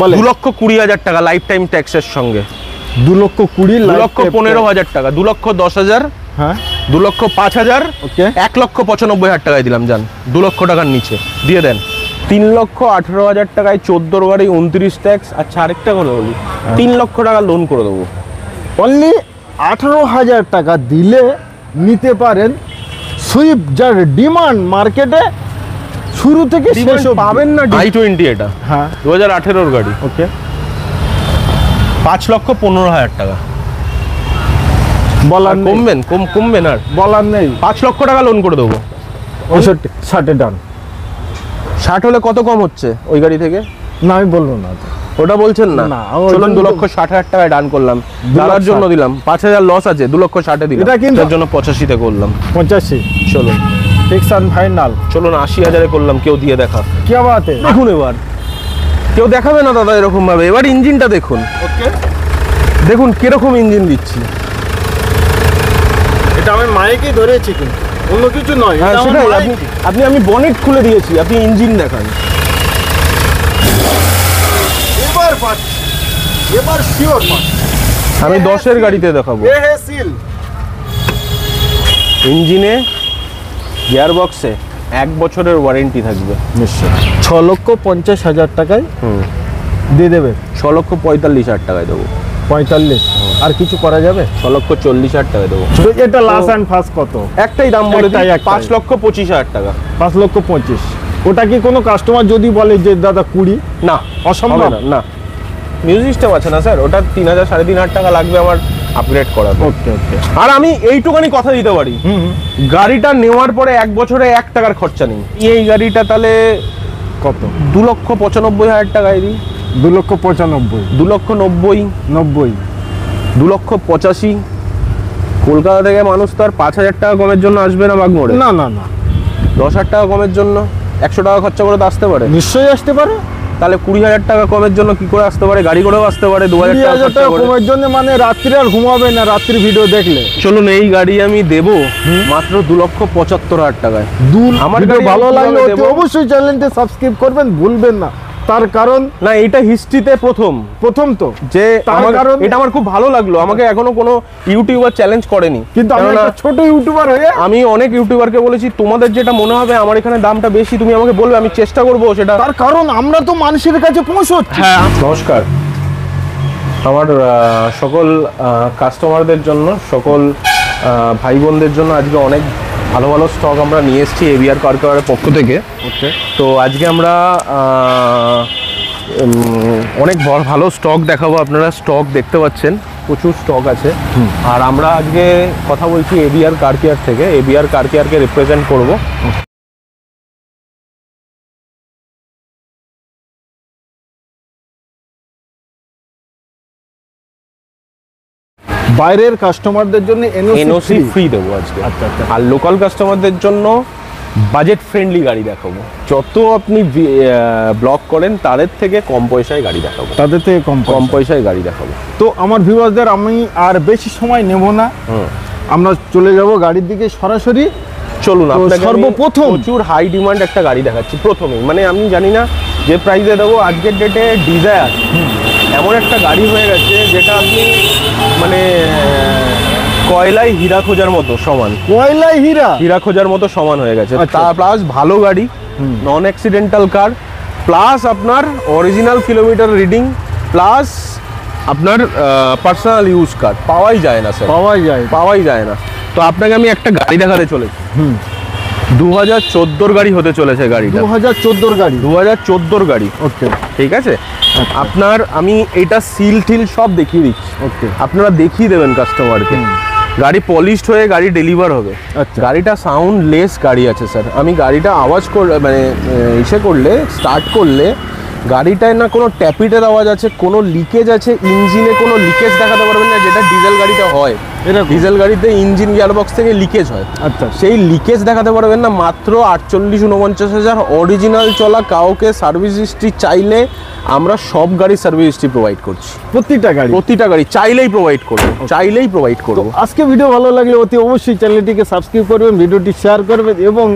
বলে 2,20,000 টাকা life time ট্যাক্সের সঙ্গে। 2,20,000, 2,15,000 টাকা, 2,10,000, হ্যাঁ 2,05,000, ওকে 1,95,000 টাকায় দিলাম। যান 2 লক্ষ টাকার নিচে দিয়ে দেন। 3,18,000 টাকায় 14 গাড়ি, 29 ট্যাক্স। আচ্ছা আরেকটা কথা বলি, 3 লক্ষ টাকা লোন করে দেবো। অনলি 18,000 টাকা দিলে নিতে পারেন সুইফট, যার ডিমান্ড মার্কেটে শুরু থেকে শেষ অবধি। পাবেন না i20, এটা হ্যাঁ 2018 গাড়ি, ওকে 5,15,000 টাকা। বলার নেই, কমবেন, কমবেন আর বলার নেই। 5 লক্ষ টাকা লোন করে দেবো। 65, 60 ডান। 60 হলে কত কম হচ্ছে ওই গাড়ি থেকে? না আমি বলবো না, ওটা বলছেন না? না, চলুন 2,60,000 টাকায় ডান করলাম। দাদার জন্য দিলাম, 5,000 লস আছে, 2,60,000 দিলাম। এটা কিন্তু তার জন্য 85-তে করলাম। 85 চলুন ফিক্স অ্যান্ড ফাইনাল। চলুন 80,000-এ করলাম। কেউ দিয়ে দেখা, কি বাত है? দেখুন এবার কেউ দেখাবে না দাদা এরকম ভাবে। এবার ইঞ্জিনটা দেখুন, ওকে দেখুন কিরকম ইঞ্জিন দিচ্ছি। এটা আমি মাইকেই ধরেছি, কিন্তু অন্য কিছু নয়। হ্যাঁ সেটাই, আমি বনেট খুলে দিয়েছি, আপনি ইঞ্জিন দেখান। এবার পাচ্ছি, এবার শিওর পাচ্ছি। আমি 10-এর গাড়িতে দেখাবো। এ হে সিল। ইঞ্জিনে, গিয়ার বক্সে 1 বছরের ওয়ারেন্টি থাকবে নিশ্চয়। 6,50,000 টাকায় দিয়ে দেবে। 6,45,000 টাকায় দেবো। 45 আর কিছু করা যাবে? 6,40,000 টাকায় দেবো। এটা লাস্ট অ্যান্ড ফার্স্ট কত? একটাই দাম বলে দিই, একটাই। 5,25,000 টাকা। 5,25,000। ওটা কি কোনো কাস্টমার যদি বলে যে দাদা 20? না, অসম্ভব হবে না। না, মিউজিক সিস্টেম আছে না স্যার, ওটা 3,000 3,500 টাকা লাগবে আমার আপগ্রেড করাতে। ওকে ওকে। আর আমি এইটুখানি কথা দিতে পারি, গাড়িটা নেওয়ার পরে 1 বছরে 1 টাকার খরচা নেই। এই গাড়িটা তাহলে কত? 2,95,000 টাকায় দিই। 2,95,000, 2,90,000, 90, 2,85,000। কলকাতা থেকে মানুষ তো আর 5,000 টাকা কমের জন্য আসবে না বাগমোড়ে। না না না, 10,000 টাকা কমের জন্য 100 টাকা খরচা করে তো আসতে পারে। নিশ্চয়ই আসতে পারে। তাহলে 20,000 টাকা কমের জন্য কি করে আসতে পারে? গাড়ি করেও আসতে পারে। 2,000 টাকা 20,000 খরচা টাকা করে। কমের জন্য মানে রাত্রি আর ঘুমাবে না, রাত্রি ভিডিও দেখলে। চলুন এই গাড়ি আমি দেবো মাত্র 2,75,000 টাকায়। আমার গাড়ি ভালো আমি লাগলে কিভাবে অতি দেবো? অবশ্যই চ্যানেলটি সাবস্ক্রাইব করবেন, ভুলবেন না। তার কারণ না, এটা হিস্ট্রিতে প্রথম তো যে তার কারণ এটা আমার খুব ভালো লাগলো। আমাকে এখনো কোনো ইউটিউবার চ্যালেঞ্জ করেনি, কিন্তু আমি কেননা একটা ছোট ইউটিউবার হয়ে আমি অনেক ইউটিউবারকে বলেছি তোমাদের যেটা মনে হবে আমার এখানে দামটা বেশি, তুমি আমাকে বলবে, আমি চেষ্টা করবো সেটা। তার কারণ আমরা তো মানুষের কাছে পৌঁছচ্ছি। হ্যাঁ, নমস্কার। আমার সকল কাস্টমারদের জন্য, সকল ভাই বোনদের জন্য আজকে অনেক ভালো ভালো স্টক আমরা নিয়ে এসেছি এবিআর কার কেয়ারের পক্ষ থেকে। ওকে, তো আজকে আমরা অনেক ভালো স্টক দেখাবো। আপনারা স্টক দেখতে পাচ্ছেন, প্রচুর স্টক আছে। আর আমরা আজকে কথা বলছি এবিআর কার কেয়ার থেকে। এবিআর কার কেয়ারকে রিপ্রেজেন্ট করব। বাইরের কাস্টমারদের জন্য এনওসি ফ্রি দেবো আজকে। আচ্ছা আচ্ছা। আর লোকাল কাস্টমারদের জন্য বাজেট ফ্রেন্ডলি গাড়ি দেখাবো। যত আপনি ব্লগ করেন তাদের থেকে কম পয়সায় গাড়ি দেখাবো, তাদের থেকে কম পয়সায় গাড়ি দেখাবো। তো আমার ভিউয়ারদের আমি আর বেশি সময় নেব না, আমরা চলে যাব গাড়ির দিকে সরাসরি। চলুন আপনাকে সর্বপ্রথম প্রচুর হাই ডিমান্ড একটা গাড়ি দেখাচ্ছি প্রথমেই। মানে আমি জানি না যে প্রাইসে দেবো। আজকের ডেটে ডিজায়ার এমন একটা গাড়ি হয়ে গেছে যেটা আপনি মানে কয়লায় হীরা খোঁজার মতো সমান। কয়লায় হীরা খোঁজার মতো সমান হয়ে গেছে। আচ্ছা। তা প্লাস ভালো গাড়ি, নন অ্যাক্সিডেন্টাল কার, প্লাস আপনার অরিজিনাল কিলোমিটার রিডিং, প্লাস আপনার পার্সোনাল ইউজ কার। পাওয়াই যায় না স্যার, পাওয়াই যায় না। তো আপনাকে আমি একটা গাড়ি দেখাতে চলেছি। 2014 গাড়ি হতে চলেছে গাড়িটা। 2014 গাড়ি, 2014 গাড়ি। ওকে ঠিক আছে। আপনার আমি এটা সিল টিল সব দেখিয়ে দিচ্ছি। ওকে, আপনারা দেখিয়ে দেবেন কাস্টমারকে। গাড়ি পলিশড হয়ে গাড়ি ডেলিভার হবে। আচ্ছা। গাড়িটা সাউন্ড লেস গাড়ি আছে স্যার। আমি গাড়িটা আওয়াজ করলে মানে করলে স্টার্ট করলে গাড়িটায় না কোনো ট্যাপিটের আওয়াজ আছে, কোনো লিকেজ আছে, ইঞ্জিনে কোনো লিকেজ দেখাতে পারবেন না, যেটা ডিজেল গাড়িতে হয়। ডিজেল গাড়িতে ইঞ্জিন গিয়ারবক্স থেকে লিকেজ হয়। আচ্ছা, সেই লিকেজ দেখাতে পারবেন না। মাত্র 48-49 অরিজিনাল চলা কাউকে সার্ভিস হিস্ট্রি চাইলে আমরা সব গাড়ি সার্ভিস হিস্ট্রি প্রোভাইড করছি। প্রতিটা গাড়ি চাইলেই প্রোভাইড করবো। আজকে ভিডিও ভালো লাগলে অতি অবশ্যই চ্যানেলটিকে সাবস্ক্রাইব করবেন, ভিডিওটি শেয়ার করবেন এবং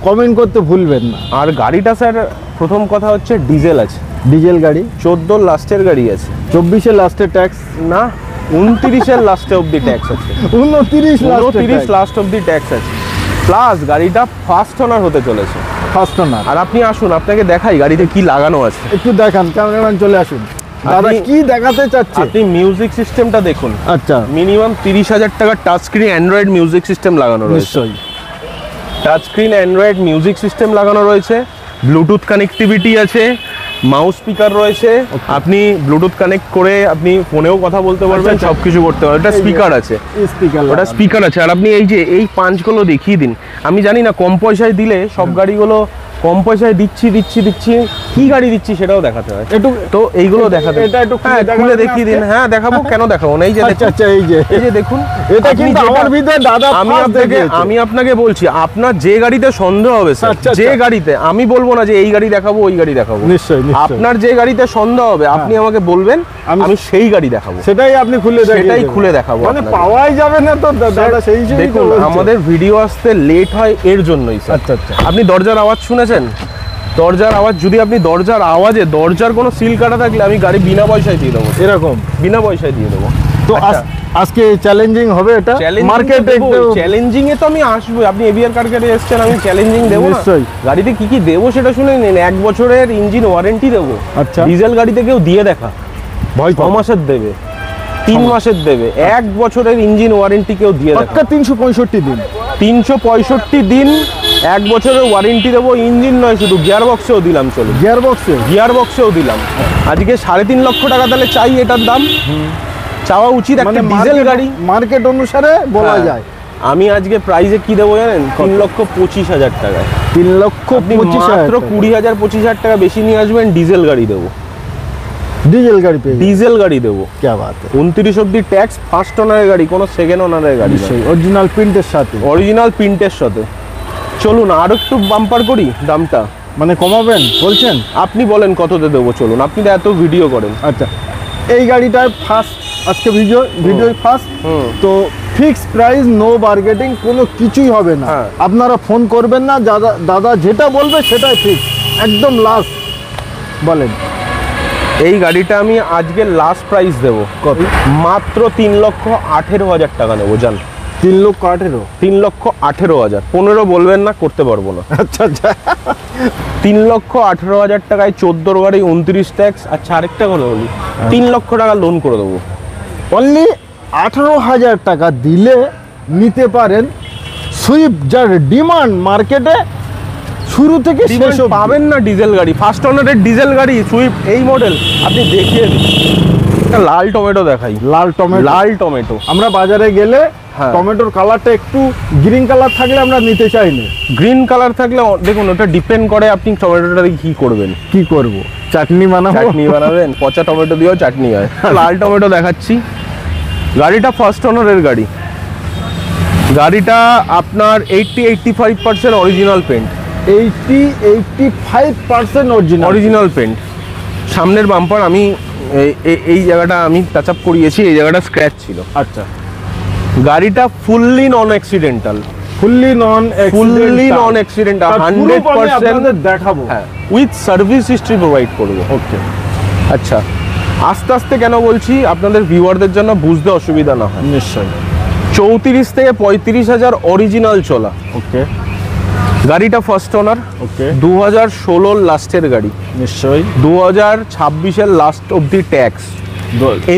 কমেন্ট করতে ভুলবেন না। আর গাড়িটা স্যার প্রথম কথা হচ্ছে ডিজেল আছে, ডিজেল গাড়ি 14 লাস্টের গাড়ি আছে, 24-এ লাস্টের ট্যাক্স না 29-এর লাস্টে অবধি ট্যাক্স আছে, 29 লাস্ট অবধি ট্যাক্স আছে, প্লাস গাড়িটা ফার্স্ট ওনার হতে চলেছে। First owner. আর আপনি আসুন, আপনাকে দেখাই গাড়িতে কি লাগানো আছে। একটু দেখান, ক্যামেরাম্যান চলে আসুন। দাদা কি দেখাতে চাচ্ছে? আপনি মিউজিক সিস্টেমটা দেখুন। আচ্ছা, মিনিমাম 30,000 টাকার touch screen Android music system লাগানো রয়েছে। নিশ্চয়ই touch screen Android music system লাগানো রয়েছে, ব্লুটুথ কানেক্টিভিটি আছে, মাউস স্পিকার রয়েছে, আপনি ব্লুটুথ কানেক্ট করে আপনি ফোনেও কথা বলতে পারবেন, আচ্ছা, সবকিছু করতে পারবেন। ওটা স্পিকার আছে, ওটা স্পিকার আছে। আর আপনি এই যে এই পাঁচগুলো দেখিয়ে দিন। আমি জানি না কম পয়সায় দিলে সব গাড়িগুলো কম পয়সায় দিচ্ছি কি গাড়ি দিচ্ছি সেটাও দেখাতে হয় একটু, তো এইগুলো দেখাতে, এটা একটু খুলে দেখিয়ে দিন। হ্যাঁ দেখাবো, কেন দেখাবো না? এই যে আচ্ছা আচ্ছা, এই যে দেখুন, এটা কিন্তু আমার ভিতরে দাদা আমি আপনাকে বলছি, আপনার যে গাড়িতে সন্দেহ হবে স্যার, আচ্ছা, যে গাড়িতে, আমি বলবো না যে এই গাড়ি দেখাবো ওই গাড়ি দেখাবো, নিশ্চয়ই আপনার যে গাড়িতে সন্দেহ হবে আপনি আমাকে বলবেন, আমি সেই গাড়ি দেখাবো, সেটাই আপনি সেটাই খুলে দেখাবো। মানে পাওয়াই যাবে না তো দাদা, সেই হিসেবে দেখুন আমাদের ভিডিও আসতে লেট হয় এর জন্যই স্যার। আচ্ছা আচ্ছা, আপনি দরজার আওয়াজ শুনেছেন? দরজার আওয়াজ, যদি আপনি দরজার আওয়াজে দরজার কোনো সিল কাটা থাকলে আমি গাড়ি বিনা পয়সায় দিয়ে দেবো, এরকম বিনা পয়সায় দিয়ে দেবো। তো আজকে চ্যালেঞ্জিং হবে এটা মার্কেটে, চ্যালেঞ্জিং এ তো আমি আসবো। আপনি এবিআর কারখানায় এসেছেন, আমি চ্যালেঞ্জিং দেবো না? নিশ্চয়ই। গাড়িতে কি কি দেবো সেটা শুনে নিন। 1 বছরের ইঞ্জিন ওয়ারেন্টি দেবো। আচ্ছা, ডিজেল গাড়িতে কেউ দিয়ে দেখা, ভয় 6 মাসের দেবে, 3 মাসের দেবে, 1 বছরের ইঞ্জিন ওয়ারেন্টি কেউ দিয়ে দেখা। পাক্কা 365 দিন, 365 দিন 1 বছরের ওয়ারেন্টি দেবো। ইঞ্জিন নয়, শুধু গিয়ার বক্সেও দিলাম। চলো, গিয়ার বক্সেও দিলাম। আজকে 3.5 লক্ষ টাকা তাহলে চাই, এটার দাম চাওয়া উচিত একটা ডিজেল গাড়ি মার্কেট অনুসারে বলা যায়। আমি আজকে প্রাইসে কি দেবো জানেন? 3,25,000 টাকায়। 3,25,000, 20,000-25,000 টাকা বেশি নিয়ে আসবেন, ডিজেল গাড়ি দেবো। ডিজেল গাড়ি পেয়ে, ডিজেল গাড়ি দেবো। क्या बात है। 29 অব্দি ট্যাক্স, ফার্স্ট ওনারের গাড়ি, কোনো সেকেন্ড ওনারের গাড়ি, অরিজিনাল প্রিন্টের সাথে, অরিজিনাল প্রিন্টের সাথে। চলুন আর একটু বাম্পার করি দামটা, মানে কমাবেন বলছেন? আপনি বলেন কততে দেবো। চলুন, আপনি তো এত ভিডিও করেন। আচ্ছা, এই গাড়িটার ফার্স্ট আজকে ভিডিও ফার্স্ট, তো ফিক্স প্রাইস, নো বার্গেটিং, কোনো কিছুই হবে না। আপনারা ফোন করবেন না, দাদা যেটা বলবে সেটাই ফিক্স, একদম লাস্ট। বলেন, এই গাড়িটা আমি আজকে লাস্ট প্রাইস দেবো কত? মাত্র 3,18,000 টাকা নেবো। জান, 3,18,000, 3,18,000। 15 বলবেন না, করতে পারবো না। আচ্ছা আচ্ছা, 3,18,000 টাকায় 14 গাড়ি, 29 ট্যাক্স। আচ্ছা আরেকটা কথা বলি, 3 লক্ষ টাকা লোন করে দেবো। অনলি 18,000 টাকা দিলে নিতে পারেন সুইফট, যার ডিমান্ড মার্কেটে শুরু থেকে শেষ অবধি। পাবেন না ডিজেল গাড়ি, ফার্স্ট ওনারের ডিজেল গাড়ি সুইফট এই মডেল। আপনি দেখিয়ে দিন, একটা লাল টমেটো দেখাই। লাল টমেটো আমরা বাজারে গেলে টমেটোর কালারটা একটু গ্রিন কালার থাকলে আমরা নিতে চাই না। গ্রিন কালার থাকলে দেখুন, ওটা ডিপেন্ড করে আপনি টমেটোটা কি করবেন। কি করব, চাটনি বানাবেন? পচা টমেটো দিয়েও চাটনি হয়। লাল টমেটো দেখাচ্ছি। গাড়িটা ফার্স্ট ওনারের গাড়ি। গাড়িটা আপনার 80-85% অরিজিনাল পেন্ট, 80-85% অরিজিনাল পেন্ট। সামনের বাম্পার আমি এই জায়গাটা আমি টাচ আপ করিয়েছি, এই জায়গাটা স্ক্র্যাচ ছিল। আচ্ছা, গাড়িটা ফুললি নন অ্যাক্সিডেন্টাল, 100% দেখাবো, উইথ সার্ভিস হিস্ট্রি প্রোভাইড করবো। ওকে, আচ্ছা, আস্তে আস্তে কেন বলছি, আপনাদের ভিউয়ারদের জন্য বুঝতে অসুবিধা না হয়। নিশ্চয়ই। 34 থেকে 35,000 অরিজিনাল চলা। ওকে, গাড়িটা ফার্স্ট ওনার। ওকে, 2016 লাস্টের গাড়ি, নিশ্চয়ই। 2026 লাস্ট অবধি ট্যাক্স,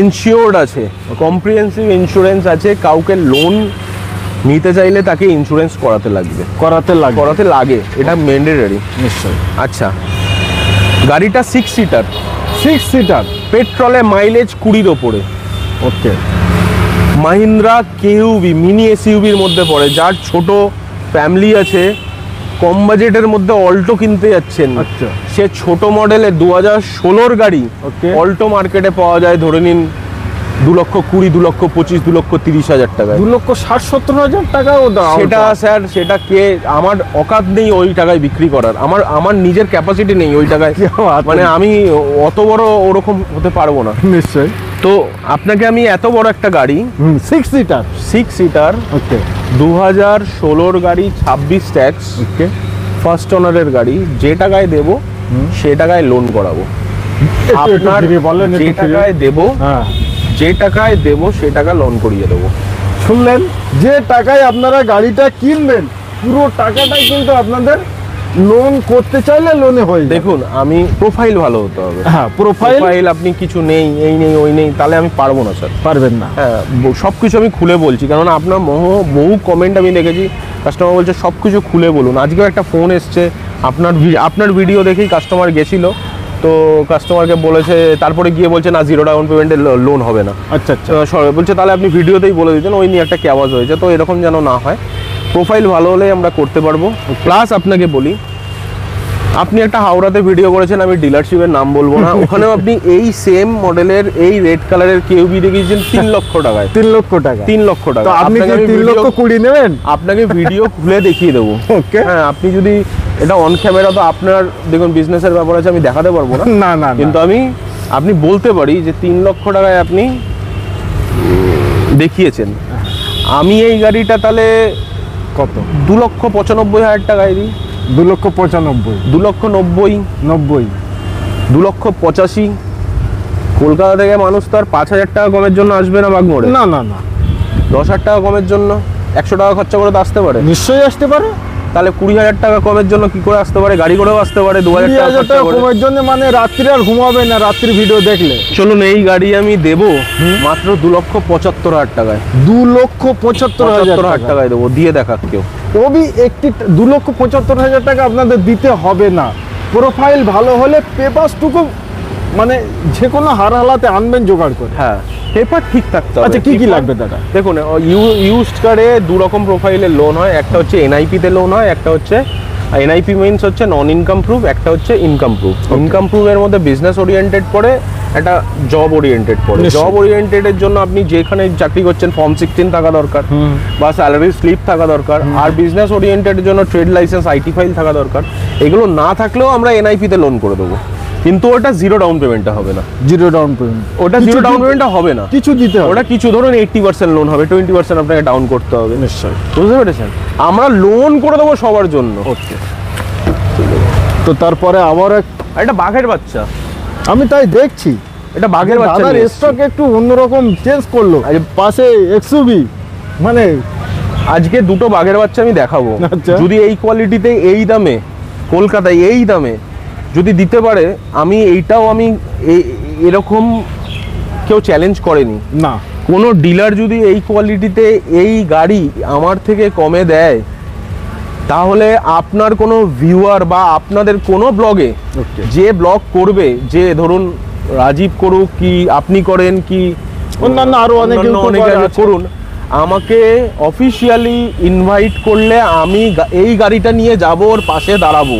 ইনশিওর্ড আছে, কম্প্রিহেন্সিভ ইন্স্যুরেন্স আছে। কাউকে লোন নিতে চাইলে তাকে ইন্স্যুরেন্স করাতে লাগে, এটা ম্যান্ডেটরি। নিশ্চয়ই। আচ্ছা, গাড়িটা 6 সিটার, পেট্রোলে মাইলেজ 20-র ওপরে। ওকে, মাহিন্দ্রা কেইউভি মিনি এসইউভির মধ্যে পড়ে। যার ছোট ফ্যামিলি আছে, কম বাজেটের মধ্যে অল্টো কিনতে যাচ্ছেন, আচ্ছা, সে ছোট মডেলের 2016 গাড়ি অল্টো মার্কেটে পাওয়া যায় ধরে নিন 2,20,000, 2,25,000, 2,30,000 টাকায়। 2,60,000-70,000 টাকাও দাও। সেটা স্যার, সেটা কে, আমার অকাত নেই ওই টাকায় বিক্রি করার, আমার নিজের ক্যাপাসিটি নেই ওই টাকায়, মানে আমি অত বড় ওরকম হতে পারবো না। নিশ্চয়ই। তো আপনাকে আমি এত বড় একটা গাড়ি, 6 সিটার, ওকে, 2016 গাড়ি, 26 ট্যাক্স, ওকে, ফার্স্ট ওনারের গাড়ি, যে টাকায় দেবো সে টাকায় লোন করাবো। আপনার বলেন যে টাকায় দেবো, হ্যাঁ যে টাকায় দেবো সে টাকা লোন করিয়ে দেবো। শুনলেন, যে টাকায় আপনারা গাড়িটা কিনবেন পুরো টাকাটাই কিন্তু আপনাদের লোন করতে চাইলে লোনে হয়ে যাবে। দেখুন, আমি প্রোফাইল ভালো হতে হবে। হ্যাঁ, প্রোফাইল আপনি কিছু নেই, এই নেই ওই নেই, তাহলে আমি পারবো না স্যার। পারবেন না। হ্যাঁ, সব কিছু আমি খুলে বলছি, কারণ আপনার বহু কমেন্ট আমি দেখেছি, কাস্টমার বলছে সব কিছু খুলে বলুন। আজকেও একটা ফোন এসছে, আপনার ভিডিও দেখেই কাস্টমার গেছিল, তো কাস্টমারকে বলেছে, তারপরে গিয়ে বলছে না 0 ডাউন পেমেন্টে লোন হবে না। আচ্ছা আচ্ছা, বলছে তাহলে আপনি ভিডিওতেই বলে দিতেন, ওই নিয়ে একটা ক্যাওয়াজ হয়েছে। তো এরকম যেন না হয়, প্রোফাইল ভালো হলেই আমরা করতে পারবো। প্লাস আপনাকে বলি, আপনি একটা হাওড়াতে ভিডিও করেছেন, আমি ডিলারশিপের নাম বলবো না, ওখানেও আপনি এই সেম মডেলের এই রেড কালারের কেউবি দেখিয়েছেন 3 লক্ষ টাকায়। 3 লক্ষ টাকা? 3 লক্ষ টাকা। তো আপনি কি 3 লক্ষ 20 নেবেন? আপনাকে ভিডিও খুলে দেখিয়ে দেবো। ওকে, হ্যাঁ, আপনি যদি এটা অন ক্যামেরা, তো আপনার দেখুন বিজনেসের ব্যাপার আছে, আমি দেখাতে পারবো না। না না, কিন্তু আপনি বলতে পারি যে 3 লক্ষ টাকায় আপনি দেখিয়েছেন। আমি এই গাড়িটা তাহলে কত? 2,95,000 টাকায় দিই। 2,95,000, 2,90,000, 90, 2,85,000। কলকাতা থেকে মানুষ তো আর 5,000 টাকা কমের জন্য আসবে না বাগমোড়ে। না না না, 10,000 টাকা কমের জন্য 100 টাকা খরচা করে তো আসতে পারে। নিশ্চয়ই আসতে পারে। তাহলে 20,000 টাকা কমের জন্য কি করে আসতে পারে? গাড়ি করেও আসতে পারে। 2,000 টাকা খরচা করে কমের জন্য মানে রাত্রি আর ঘুমাবে না, রাত্রি ভিডিও দেখলে। চলুন, এই গাড়ি আমি দেবো মাত্র 2,75,000 টাকায়। 2,75,000 টাকায় দেবো, দিয়ে দেখা কেউ। ওবি একটি 2,75,000 টাকা আপনাদের দিতে হবে না। প্রোফাইল ভালো হলে পেপারসটুকু মানে যে কোনো হার হালাতে আনবেন জোগাড় করে। হ্যাঁ, পেপার ঠিক থাকতে হবে। আচ্ছা, কি কি লাগবে দাদা? দেখুন, ইউজড কারে 2 রকম প্রোফাইলের লোন হয়। একটা হচ্ছে এনআইপি তে লোন হয়, একটা হচ্ছে এনআইপি মিনস হচ্ছে নন ইনকাম প্রুফ, একটা হচ্ছে ইনকাম প্রুফ। ইনকাম প্রুফের মধ্যে বিজনেস ওরিয়েন্টেড পড়ে, একটা জব ওরিয়েন্টেড পড়ে। জব ওরিয়েন্টেডের জন্য আপনি যেখানে চাকরি করছেন ফর্ম 16 থাকা দরকার, বা স্যালারি স্লিপ থাকা দরকার। আর বিজনেস ওরিয়েন্টেডের জন্য ট্রেড লাইসেন্স, আইটি ফাইল থাকা দরকার। এগুলো না থাকলেও আমরা এনআইপি তে লোন করে দেবো, কিন্তু ওটা 0 ডাউন পেমেন্টটা হবে না। 0 ডাউন পেমেন্ট? ওটা 0 ডাউন পেমেন্টটা হবে না, কিছু দিতে হবে। ওটা কিছু ধরুন 80% লোন হবে, 20% আপনাকে ডাউন করতে হবে। নিশ্চয়ই, বুঝতে পেরেছেন? আমরা লোন করে দেবো সবার জন্য। ওকে। তো তারপরে আবার একটা বাঘের বাচ্চা, আমি তাই দেখছি, এটা বাঘের বাচ্চা দাদার নিয়ে এসেছি। স্টক একটু অন্যরকম চেঞ্জ করলো। পাশে এক্সইউভি, মানে আজকে 2টো বাঘের বাচ্চা আমি দেখাবো। আচ্ছা। যদি এই কোয়ালিটিতে, এই দামে, কলকাতায় এই দামে যদি দিতে পারে, আমি এরকম কেউ চ্যালেঞ্জ করেনি না। কোনো ডিলার যদি এই কোয়ালিটিতে এই গাড়ি আমার থেকে কমে দেয়, তাহলে আপনার কোনো ভিউয়ার বা আপনাদের কোনো ব্লগে যে ব্লগ করবে, যে ধরুন রাজীব করুক কি আপনি করেন কি অন্যান্য আরো অনেকে করুন, আমাকে অফিসিয়ালি ইনভাইট করলে আমি এই গাড়িটা নিয়ে যাব, ওর পাশে দাঁড়াবো।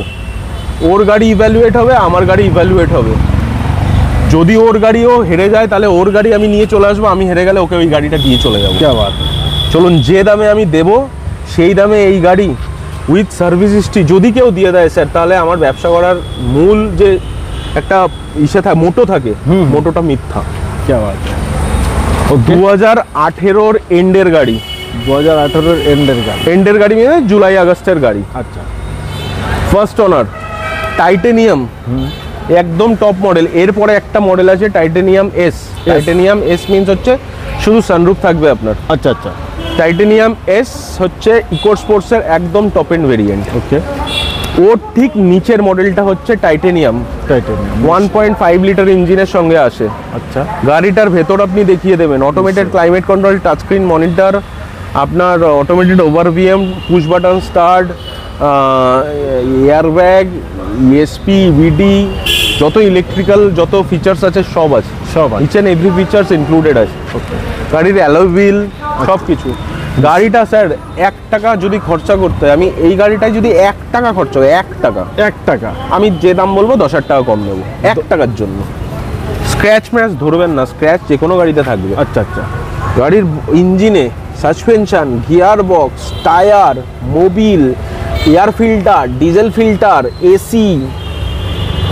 ওর গাড়ি ইভ্যালুয়েট হবে, আমার গাড়ি ইভ্যালুয়েট হবে। যদি ওর গাড়িও হেরে যায়, তাহলে ওর গাড়ি আমি নিয়ে চলে আসবো, আমি হেরে গেলে ওকে ওই গাড়িটা দিয়ে চলে যাবো। চলুন, যে দামে আমি দেবো সেই দামে এই গাড়ি উইথ সার্ভিস হিস্ট্রি যদি কেউ দিয়ে দেয় স্যার, তাহলে আমার ব্যবসা করার মূল যে একটা মোটো থাকে, মোটোটা মিথ্যা। 2018-র এন্ডের গাড়ি, 2018-র এন্ডের গাড়ি মানে জুলাই আগস্টের গাড়ি। আচ্ছা, ফার্স্ট ওনার, টাইটেনিয়াম, একদম টপ মডেল। এরপরে একটা মডেল আছে titanium S. Titanium S means হচ্ছে শুধু সানরুফ থাকবে আপনার। আচ্ছা আচ্ছা। টাইটেনিয়াম এস হচ্ছে ইকো স্পোর্টসের একদম টপ এন্ড ভেরিয়েন্ট। ওকে। ওর ঠিক নিচের মডেলটা হচ্ছে টাইটেনিয়াম। 1.5 লিটার ইঞ্জিনের সঙ্গে আসে। আচ্ছা। গাড়িটার ভেতর আপনি দেখিয়ে দেবেন, automated climate control, touchscreen monitor, আপনার automated ORVM, push button start, airbag, ESP, VD, যত ইলেকট্রিক্যাল যত ফিচার্স আছে সব আছে, each and every features included আছে। গাড়ির অ্যালয় হুইল সব কিছু। গাড়িটা স্যার 1 টাকা যদি খরচা করতে হয়, আমি এই গাড়িটায় যদি 1 টাকা খরচা হয়, 1 টাকা, আমি যে দাম বলবো 10,000 টাকা কম নেবো 1 টাকার জন্য। স্ক্র্যাচ ম্যাচ ধরবেন না, স্ক্র্যাচ যে কোনো গাড়িতে থাকবে। আচ্ছা আচ্ছা। গাড়ির ইঞ্জিনে suspension, gear box, tyre, Mobil, air filter, diesel filter, AC,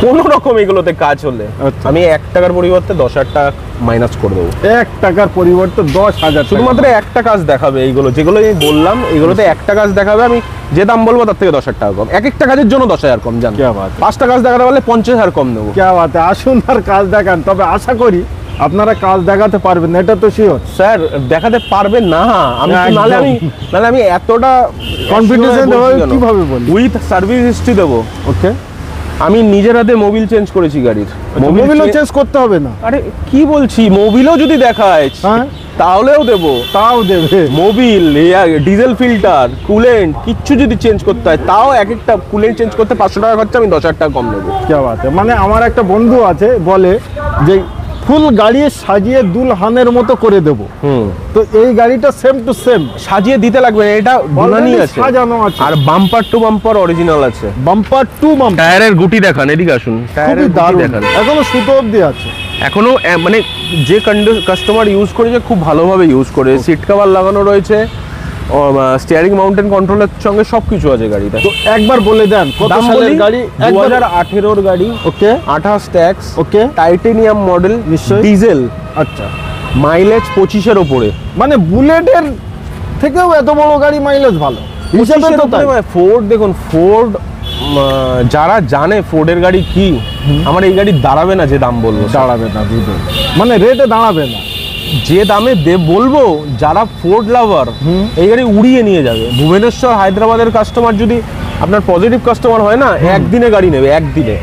কোনো রকম এগুলোতে কাজ হলে আচ্ছা। আমি 1 টাকার পরিবর্তে 10,000 টাকা মাইনাস করে দেবো। 1 টাকার পরিবর্তে 10,000 শুধুমাত্র একটা কাজ দেখাবে, এইগুলো যেগুলো আমি বললাম এগুলোতে একটা কাজ দেখাবে, আমি যে দাম বলবো তার থেকে 10,000 টাকা কম, এক একটা কাজের জন্য 10,000 কম। জান क्या बात है। 5টা কাজ দেখাতে পারলে 50,000 কম দেবো। क्या बात है, আসুন আর কাজ দেখান। তবে আশা করি আপনারা কাজ দেখাতে পারবেন, এটা তো শিওর। স্যার দেখাতে পারবেন না, আমি তো একদম। নাহলে আমি এতটা কনফিডেন্স কিভাবে বলি? উইথ সার্ভিস হিস্ট্রি দেবো। ওকে, আমি নিজের হাতে মোবিল চেঞ্জ করেছি গাড়ির। মোবিলও চেঞ্জ করতে হবে না? আরে কি বলছি, মোবিলও যদি দেখায় হ্যাঁ, তাহলেও দেবো। তাও দেবে? মোবিল, ডিজেল ফিল্টার, কুলেন্ট কিচ্ছু যদি চেঞ্জ করতে হয় তাও এক একটা কুলেন্ট চেঞ্জ করতে 500 টাকা খরচা, আমি 10,000 টাকা কম দেবো। क्या बात है। মানে আমার একটা বন্ধু আছে, বলে যে ফুল গাড়ি সাজিয়ে দুলহানের মতো করে দেব। তো এই গাড়িটা সেম টু সেম সাজিয়ে দিতে লাগবে না, এটা বুনানি আছে, সাজানো আছে, আর বাম্পার টু বাম্পার অরিজিনাল আছে। Bumper to bumper. টায়ারের গুটি দেখান, এদিকে আসুন, টায়ারের খুবই গুটি দারুণ, দেখান। এখনো সুতো অবধি আছে। এখনো মানে যে কাস্টমার ইউজ করেছে খুব ভালোভাবে ইউজ করে, সিট কভার লাগানো রয়েছে, স্টিয়ারিং মাউন্টেন কন্ট্রোলের সঙ্গে সবকিছু আছে গাড়িটা। তো একবার বলে দেন কত দাম সালের বলি, গাড়ি? 2018 গাড়ি, ওকে, 28 ট্যাক্স, ওকে, টাইটেনিয়াম মডেল, নিশ্চয়ই। ডিজেল, আচ্ছা। মাইলেজ 25-এর ওপরে। মানে বুলেটের থেকেও এত বড় গাড়ি মাইলেজ ভালো হিসাবে তো তাই। ফোর্ড দেখুন, ফোর্ড যারা জানে ফোর্ডের গাড়ি কি, আমার এই গাড়ি দাঁড়াবে না যে দাম বলবো, দাঁড়াবে না, মানে রেটে দাঁড়াবে না। যে দামে বলবো, যারা ফোর্ড লাভার এই গাড়ি উড়িয়ে নিয়ে যাবে। ভুবনেশ্বর হায়দ্রাবাদের কাস্টমার যদি আপনার পজিটিভ কাস্টমার হয় না, একদিনে গাড়ি নেবে, একদিনে।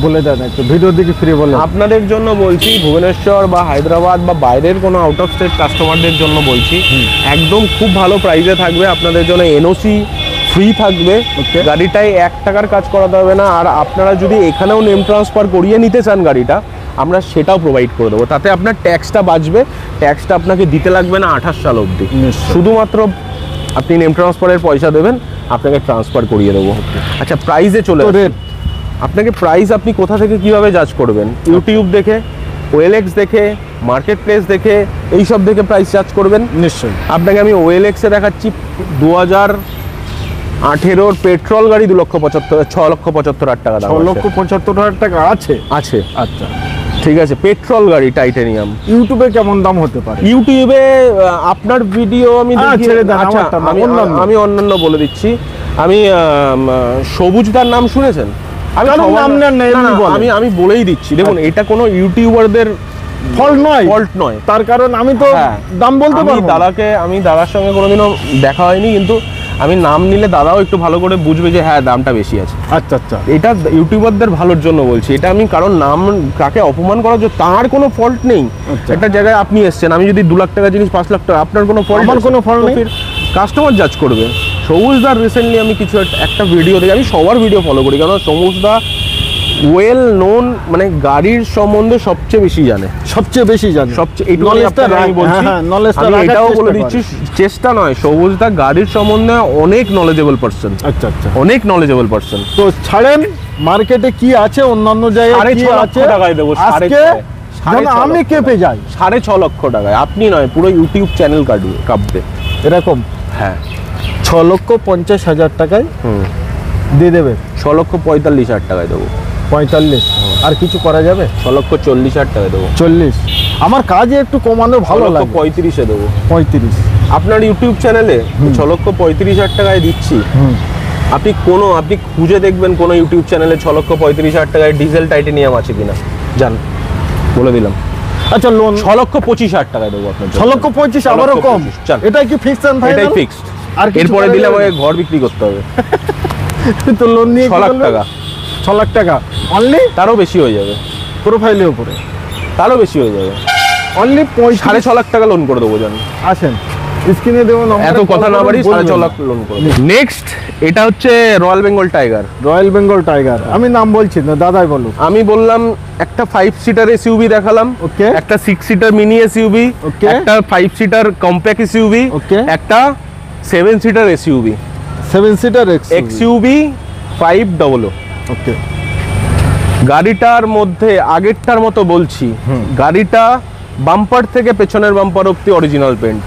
বলে দেন একটু, ভিডিও দিকে ফিরে বলে। আপনাদের জন্য বলছি, ভুবনেশ্বর বা হায়দ্রাবাদ বা বাইরের কোনো আউট অফ স্টেট কাস্টমারদের জন্য বলছি, একদম খুব ভালো প্রাইসে থাকবে আপনাদের জন্য। এনওসি ফ্রি থাকবে, গাড়িটায় 1 টাকার কাজ করাতে হবে না। আর আপনারা যদি এখানেও নেম ট্রান্সফার করিয়ে নিতে চান গাড়িটা, আমরা সেটাও প্রোভাইড করে দেবো। তাতে আপনার ট্যাক্সটা বাঁচবে, ট্যাক্সটা আপনাকে দিতে লাগবে না 28 সাল অবধি। শুধুমাত্র আপনি নেম ট্রান্সফারের পয়সা দেবেন, আপনাকে ট্রান্সফার করিয়ে দেবো। আচ্ছা, প্রাইসে চলে রেট। আপনাকে প্রাইস আপনি কোথা থেকে কিভাবে জাজ করবেন? ইউটিউব দেখে, OLX দেখে, মার্কেট প্লেস দেখে, এইসব দেখে প্রাইস জাজ করবেন? নিশ্চয়ই। আপনাকে আমি OLX-এ দেখাচ্ছি 2018 পেট্রোল গাড়ি 6,75,000 টাকা দাম। 6,75,000 টাকা আছে? আছে। আচ্ছা, ঠিক আছে, পেট্রোল গাড়ি টাইটেনিয়াম। ইউটিউবে কেমন দাম হতে পারে? ইউটিউবে আপনার ভিডিও আমি ছেড়ে দেন, আচ্ছা, আমি অন্যান্য বলে দিচ্ছি। আমি সবুজদার নাম শুনেছেন? আমি বলেই দিচ্ছি, দেখুন এটা কোনো ইউটিউবারদের ফল্ট নয়, তার কারণ আমি তো দাম বলতে পারবো। আমি দাদার সঙ্গে কোনোদিনও দেখা হয়নি, কিন্তু আমি নাম নিলে দাদাও একটু ভালো করে বুঝবে যে হ্যাঁ দামটা বেশি আছে। আচ্ছা আচ্ছা, এটা ইউটিউবারদের ভালোর জন্য বলছি, এটা আমি কারণ নাম কাকে অপমান করার জন্য, তার কোনো ফল্ট নেই। একটা জায়গায় আপনি এসছেন, আমি যদি 2 লাখ টাকা জিনিস 5 লাখ টাকা, আপনার কোনো ফল্ট, আমার কোনো ফল্ট নেই, কাস্টমার জাজ করবে। সবুজদার রিসেন্টলি আমি কিছু একটা ভিডিও দেখি, আমি সবার ভিডিও ফলো করি, কারণ সবুজদা ওয়েল নোন, মানে গাড়ির সম্বন্ধে সবচেয়ে বেশি জানে, এটাও বলে দিচ্ছি, চেষ্টা নয়, সবুজদা গাড়ির সম্বন্ধে অনেক নলেজেবল পারসন। আচ্ছা আচ্ছা, অনেক নলেজেবল পারসন। তো ছাড়েন, মার্কেটে কি আছে, অন্যান্য জায়গায় কি আছে, টাকায় দেবো। আমি কেঁপে যাই 6.5 লক্ষ টাকায়, আপনি নয় পুরো ইউটিউব চ্যানেল কাঁপবে এরকম। হ্যাঁ, 6,50,000 টাকায় দিয়ে দেবে। 6,45,000 টাকায় দেবো। 45? আর কিছু করা যাবে? 6,40,000 টাকায় দেবো। 40? আমার কাজে একটু কমানো ভালো লাগে। 35-এ দেবো। 35? আপনার ইউটিউব চ্যানেলে 6,35,000 টাকায় দিচ্ছি। আপনি খুঁজে দেখবেন কোন ইউটিউব চ্যানেলে 6,35,000 টাকায় ডিজেল টাইটেনিয়াম আছে কিনা, জান বলে দিলাম। আচ্ছা, লোন 6,25,000 টাকায় দেবো আপনার। 6,25,000 আবারও কম? এটাই কি ফিক্সড এন্ড ফাইনাল? এটাই ফিক্সড। আর এরপরে দিলে আমাকে ঘর বিক্রি করতে হবে। তো লোন নিয়ে 6 লাখ টাকা। 6 লাখ টাকা অনলি? তারও বেশি হয়ে যাবে, প্রোফাইলের উপরে তারও বেশি হয়ে যাবে। অনলি 6.5 লাখ টাকা লোন করে দেবো, জান। আসেন, স্ক্রিনে দেবো নম্বর, এত কথা না বাড়ি, 6.5 লাখ লোন করে দেবো। নেক্সট, এটা হচ্ছে royal Bengal tiger. Royal Bengal tiger, আমি নাম বলছি না, দাদাই বলো। আমি বললাম একটা 5 সিটার এসইউভি দেখালাম, ওকে, একটা 6 সিটার মিনি এসইউভি, ওকে, একটা 5 সিটার কম্প্যাক্ট এসইউভি, ওকে, একটা 7 সিটার এসইউভি, 7 সিটার এক্সইউভি 500। ওকে, গাড়িটার মধ্যে আগেরটার মতো বলছি, গাড়িটা বাম্পার থেকে পেছনের বাম্পার অব্দি অরিজিনাল পেন্ট।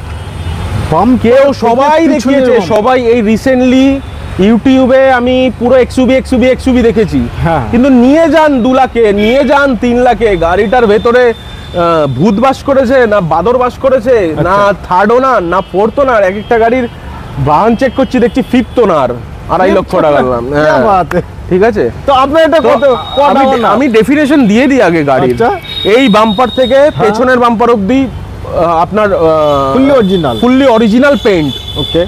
সবাই দেখিয়েছে, সবাই এই রিসেন্টলি ইউটিউবে আমি পুরো এক্সইউভি দেখেছি, হ্যাঁ। কিন্তু নিয়ে যান 2 লাখে, নিয়ে যান 3 লাখে, গাড়িটার ভেতরে ভূত বাস করেছে না বাদর বাস করেছে, না থার্ড ওনার না ফোর্থ ওনার, এক একটা গাড়ির বাহন চেক করছি দেখছি ফিফথ ওনার, 2.5 লক্ষ টাকা দাম। क्या बात है। ঠিক আছে, তো আপনার এটা কত আমি ডেফিনেশন দিয়ে দিই আগে গাড়ির। আচ্ছা। এই বাম্পার থেকে পেছনের বাম্পার অবধি আপনার ফুললি অরিজিনাল পেইন্ট। ওকে,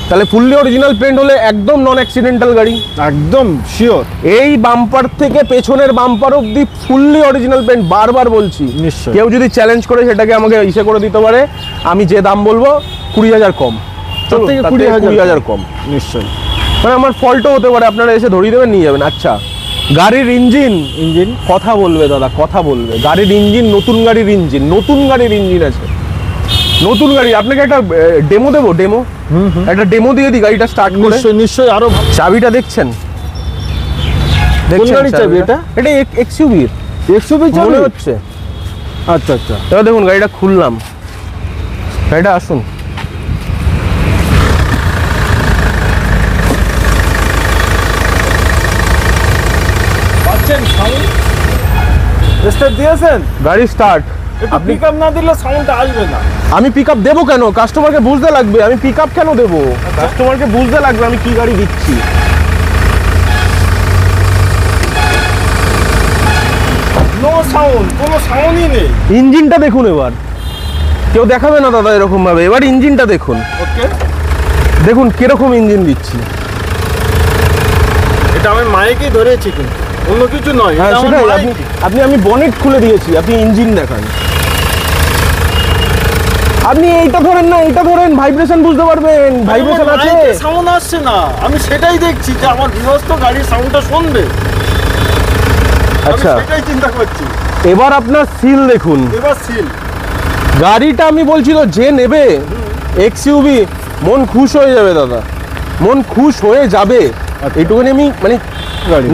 তাহলে ফুললি অরিজিনাল পেইন্ট হলে একদম নন অ্যাক্সিডেন্টাল গাড়ি, একদম শিওর। এই বাম্পার থেকে পেছনের বাম্পার অবধি ফুললি অরিজিনাল পেইন্ট, বারবার বলছি। নিশ্চয়ই। কেউ যদি চ্যালেঞ্জ করে সেটাকে আমাকে ইসে করে দিতে পারে, আমি যে দাম বলবো 20,000 কম, তার থেকে 20,000 কম, নিশ্চয়ই। মানে আমার ফল্টও হতে পারে, আপনারা এসে ধরিয়ে দেবেন, নিয়ে যাবেন। আচ্ছা, গাড়ির ইঞ্জিন কথা বলবে দাদা, কথা বলবে। গাড়ির ইঞ্জিন, নতুন গাড়ির ইঞ্জিন আছে, নতুন গাড়ি। আপনাকে একটা ডেমো দেবো, একটা ডেমো দিয়ে দিই গাড়িটা স্টার্ট করে। নিশ্চয়ই আরো চাবিটা দেখছেন? কোন গাড়ির চাবি এটা? এটা এক্সইউভি চাবি মনে হচ্ছে। আচ্ছা আচ্ছা, এবার দেখুন গাড়িটা খুললাম, গাড়িটা আসুন। দিয়েছেন গাড়ি স্টার্ট। আপনি পিকআপ না দিলে সাউন্ডটা আসবে না। আমি পিকআপ দেবো কেন? কাস্টমারকে বুঝতে লাগবে। আমি পিকআপ কেন দেবো? কাস্টমারকে বুঝতে লাগবে আমি কি গাড়ি দিচ্ছি। নো সাউন্ড, কোনো সাউন্ডই নেই। ইঞ্জিনটা দেখুন এবার, কেউ দেখাবে না দাদা এরকম ভাবে। এবার ইঞ্জিনটা দেখুন, ওকে, দেখুন কিরকম ইঞ্জিন দিচ্ছি। এটা আমি মাইকেই ধরেছি, কিন্তু অন্য কিছু নয়। হ্যাঁ সেটাই, আমি বনেট খুলে দিয়েছি, আপনি ইঞ্জিন দেখান। আপনি এইটা ধরেন না, এইটা ধরেন, ভাইব্রেশন বুঝতে পারবেন। ভাইব্রেশন আছে, সাউন্ড আসছে না। আমি সেটাই দেখছি যে আমার গৃহস্থ গাড়ির সাউন্ডটা শুনবে। আচ্ছা, সেটাই চিন্তা করছি। এবার আপনার সিল দেখুন। এবার সিল গাড়িটা আমি বলছি তো, যে নেবে এক্সইউভি মন খুশ হয়ে যাবে দাদা, মন খুশ হয়ে যাবে। এইটুকুনি আমি মানে